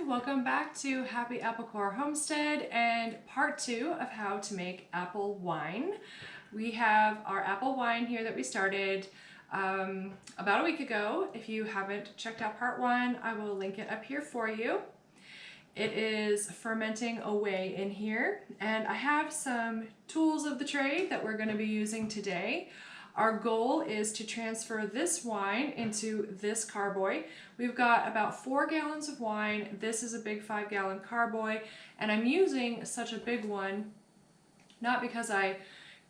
welcome back to Happyapplecore Homestead and part 2 of how to make apple wine. We have our apple wine here that we started about a week ago. If you haven't checked out part 1, I will link it up here for you. It is fermenting away in here, and I have some tools of the trade that we're going to be using today. Our goal is to transfer this wine into this carboy. We've got about 4 gallons of wine. This is a big 5-gallon carboy, and I'm using such a big one, not because I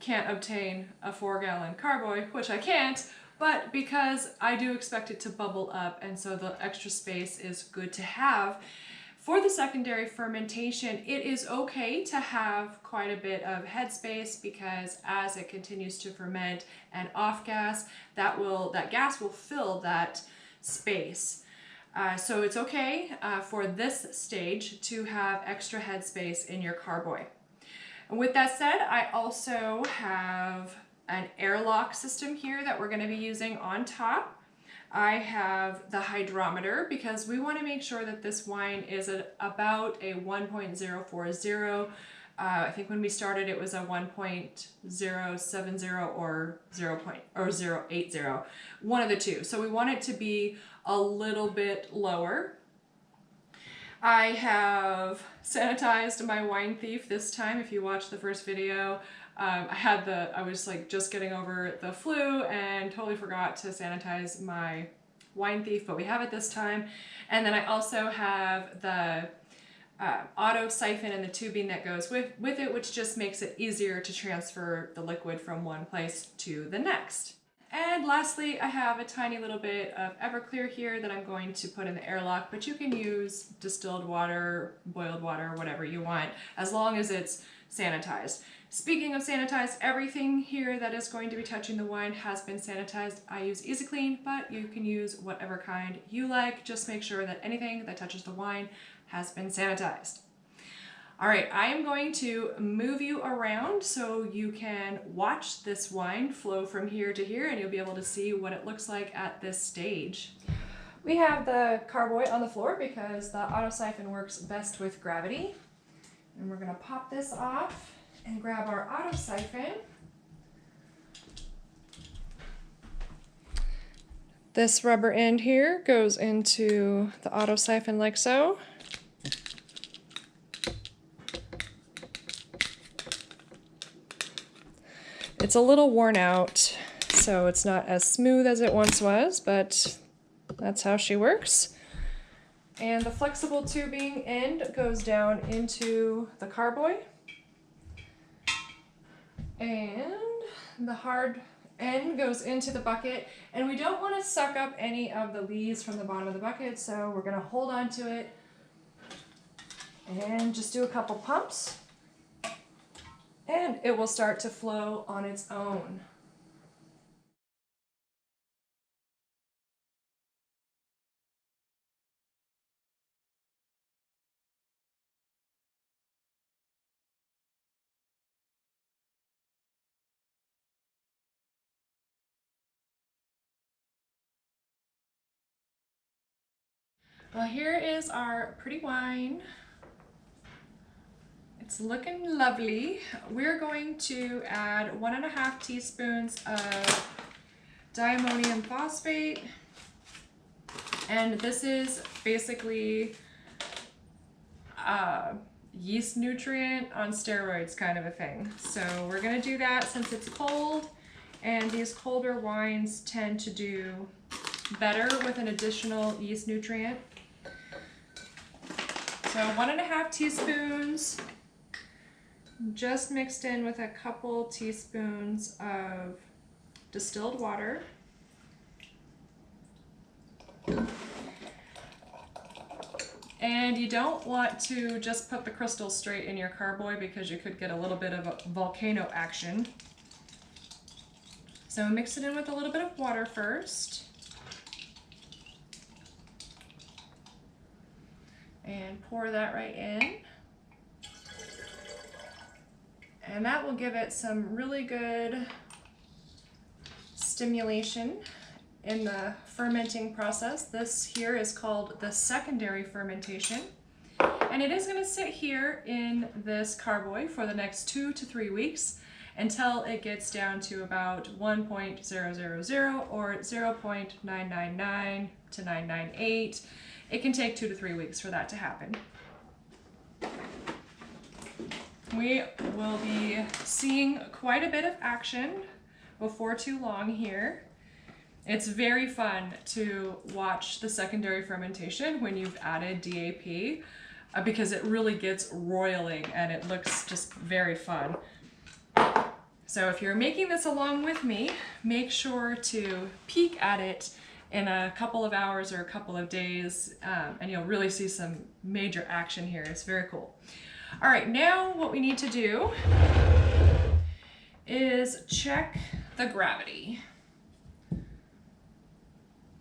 can't obtain a 4-gallon carboy, which I can't, but because I do expect it to bubble up, and so the extra space is good to have. For the secondary fermentation, it is okay to have quite a bit of headspace because as it continues to ferment and off gas, that gas will fill that space. So it's okay for this stage to have extra headspace in your carboy. And with that said, I also have an airlock system here that we're going to be using on top. I have the hydrometer because we want to make sure that this wine is at about a 1.040. I think when we started it was a 1.070 or 0.80, one of the two. So we want it to be a little bit lower. I have sanitized my wine thief this time. If you watched the first video, I was like just getting over the flu and totally forgot to sanitize my wine thief, but we have it this time. And then I also have the auto siphon and the tubing that goes with it, which just makes it easier to transfer the liquid from one place to the next. And lastly, I have a tiny little bit of Everclear here that I'm going to put in the airlock, but you can use distilled water, boiled water, whatever you want, as long as it's sanitized. Speaking of sanitized, everything here that is going to be touching the wine has been sanitized. I use Easy Clean, but you can use whatever kind you like. Just make sure that anything that touches the wine has been sanitized. All right, I am going to move you around so you can watch this wine flow from here to here, and you'll be able to see what it looks like at this stage. We have the carboy on the floor because the auto siphon works best with gravity. And we're going to pop this off and grab our auto siphon. This rubber end here goes into the auto siphon like so. It's a little worn out, so it's not as smooth as it once was, but that's how she works. And the flexible tubing end goes down into the carboy. And the hard end goes into the bucket. And we don't want to suck up any of the leaves from the bottom of the bucket, so we're going to hold on to it and just do a couple pumps. And it will start to flow on its own. Well, here is our pretty wine. It's looking lovely. We're going to add 1.5 teaspoons of Diammonium Phosphate. And this is basically Yeast Nutrient on steroids kind of a thing. So we're gonna do that since it's cold, and these colder wines tend to do better with an additional yeast nutrient. So 1.5 teaspoons, just mixed in with a couple teaspoons of distilled water. And you don't want to just put the crystals straight in your carboy because you could get a little bit of a volcano action. So mix it in with a little bit of water first. And pour that right in. And that will give it some really good stimulation in the fermenting process. This here is called the secondary fermentation. and it is going to sit here in this carboy for the next 2 to 3 weeks until it gets down to about 1.000 or 0.999 to 998. It can take 2 to 3 weeks for that to happen. We will be seeing quite a bit of action before too long here. It's very fun to watch the secondary fermentation when you've added DAP because it really gets roiling and it looks just very fun. So if you're making this along with me, make sure to peek at it in a couple of hours or a couple of days, and you'll really see some major action here. It's very cool. All right, now what we need to do is check the gravity.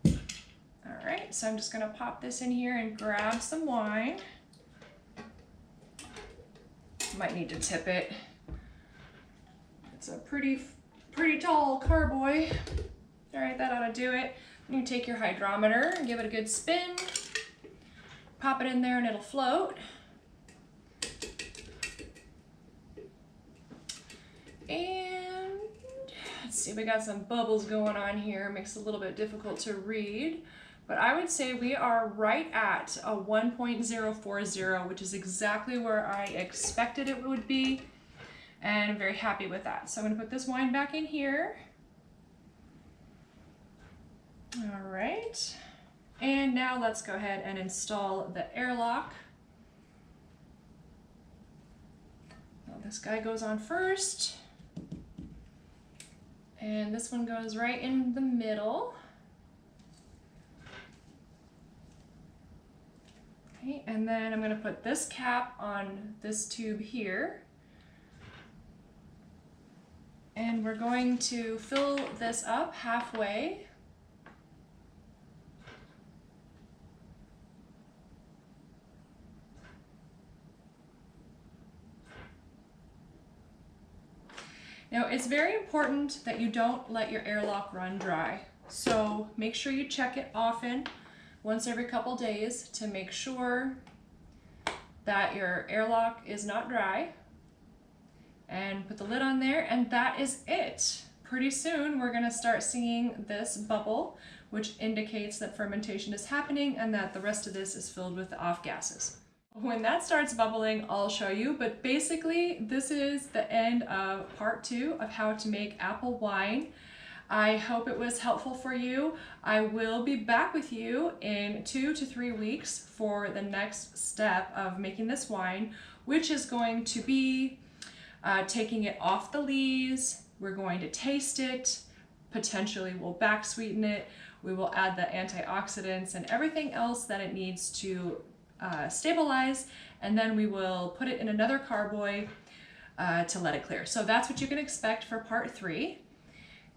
All right, so I'm just gonna pop this in here and grab some wine. Might need to tip it. It's a pretty tall carboy. All right, that ought to do it. You take your hydrometer and give it a good spin. Pop it in there and it'll float. And let's see, we got some bubbles going on here. Makes it a little bit difficult to read, but I would say we are right at a 1.040, which is exactly where I expected it would be, and I'm very happy with that. So I'm gonna put this wine back in here. All right, and now let's go ahead and install the airlock. Well, this guy goes on first. And this one goes right in the middle. Okay, and then I'm going to put this cap on this tube here. And we're going to fill this up halfway. Now, it's very important that you don't let your airlock run dry. So make sure you check it often, once every couple days, to make sure that your airlock is not dry. And put the lid on there, and that is it. Pretty soon we're gonna start seeing this bubble, which indicates that fermentation is happening and that the rest of this is filled with the off gases. When that starts bubbling, I'll show you, but basically this is the end of part 2 of how to make apple wine. I hope it was helpful for you. I will be back with you in 2 to 3 weeks for the next step of making this wine, which is going to be taking it off the lees. We're going to taste it. Potentially we'll back sweeten it. We will add the antioxidants and everything else that it needs to stabilize, and then we will put it in another carboy to let it clear. So that's what you can expect for part 3.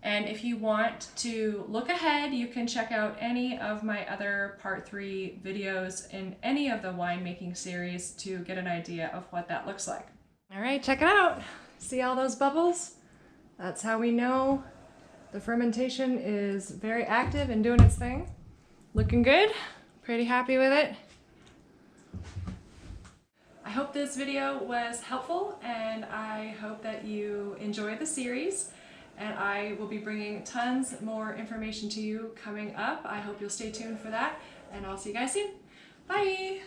And if you want to look ahead, you can check out any of my other part 3 videos in any of the winemaking series to get an idea of what that looks like. All right, check it out. See all those bubbles? That's how we know the fermentation is very active and doing its thing. Looking good. Pretty happy with it. I hope this video was helpful, and I hope that you enjoy the series, and I will be bringing tons more information to you coming up. I hope you'll stay tuned for that, and I'll see you guys soon. Bye!